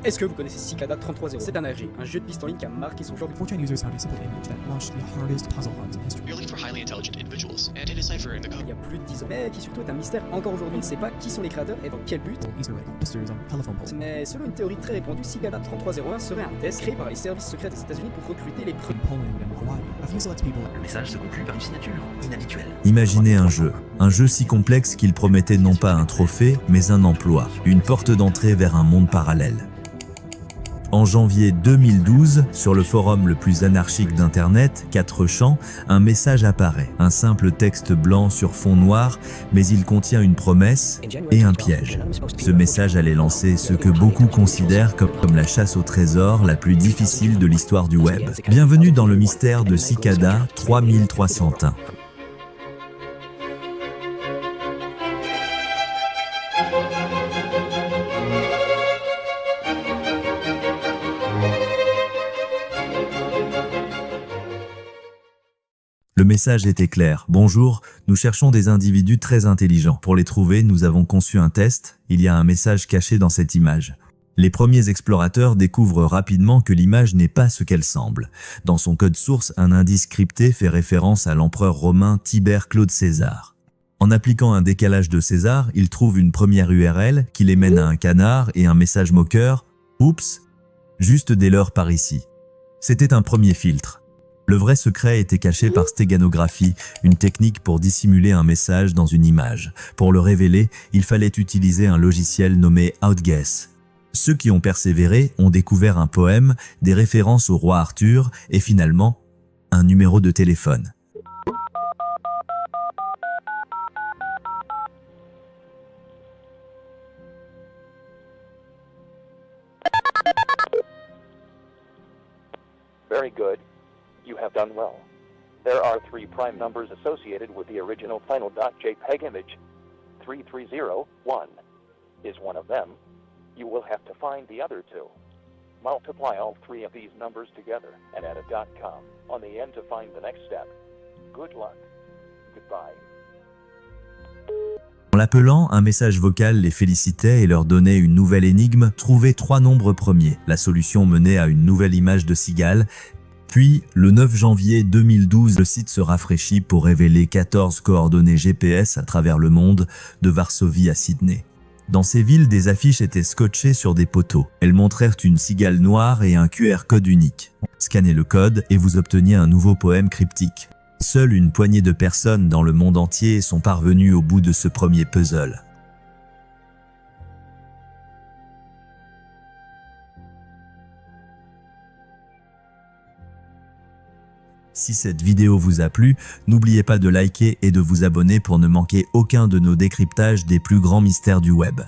Est-ce que vous connaissez Cicada 33.0? C'est un ARG, un jeu de piste en ligne qui a marqué son genre. 4chan users found a simple image that launched the hardest puzzle hunt in history. You're looking for highly intelligent individuals, and in deciphering the Il code. y a plus de 10 ans, mais qui surtout est un mystère encore aujourd'hui. On ne sait pas qui sont les créateurs et dans quel but. Easter egg posters on telephone poles. Mais selon une théorie très répandue, Cicada 33.01 serait un test créé par les services secrets des États-Unis pour recruter les In premiers. Poland and Hawaii, a few select people Le message se conclut par une signature inhabituelle. Imaginez un jeu si complexe qu'il promettait non pas un trophée, mais un emploi, une porte d'entrée vers un monde parallèle. En janvier 2012, sur le forum le plus anarchique d'Internet, 4chan, un message apparaît. Un simple texte blanc sur fond noir, mais il contient une promesse et un piège. Ce message allait lancer ce que beaucoup considèrent comme la chasse au trésor la plus difficile de l'histoire du web. Bienvenue dans le mystère de Cicada 3301. Le message était clair. Bonjour, nous cherchons des individus très intelligents. Pour les trouver, nous avons conçu un test. Il y a un message caché dans cette image. Les premiers explorateurs découvrent rapidement que l'image n'est pas ce qu'elle semble. Dans son code source, un indice crypté fait référence à l'empereur romain Tibère Claude César. En appliquant un décalage de César, ils trouvent une première URL qui les mène à un canard et un message moqueur « Oups !» juste des leurs par ici. C'était un premier filtre. Le vrai secret était caché par stéganographie, une technique pour dissimuler un message dans une image. Pour le révéler, il fallait utiliser un logiciel nommé Outguess. Ceux qui ont persévéré ont découvert un poème, des références au roi Arthur et finalement, un numéro de téléphone. Very good. You have done well. There are 3 prime numbers associated with the original final .jpeg image. 3301 is one of them. You will have to find the other 2. Multiply all 3 of these numbers together and add a .com on the end to find the next step. Good luck. Goodbye. En l'appelant, un message vocal les félicitait et leur donnait une nouvelle énigme, trouver 3 nombres premiers. La solution menait à une nouvelle image de cigale. Puis, le 9 janvier 2012, le site se rafraîchit pour révéler 14 coordonnées GPS à travers le monde, de Varsovie à Sydney. Dans ces villes, des affiches étaient scotchées sur des poteaux. Elles montrèrent une cigale noire et un QR code unique. Scannez le code et vous obteniez un nouveau poème cryptique. Seule une poignée de personnes dans le monde entier sont parvenues au bout de ce premier puzzle. Si cette vidéo vous a plu, n'oubliez pas de liker et de vous abonner pour ne manquer aucun de nos décryptages des plus grands mystères du web.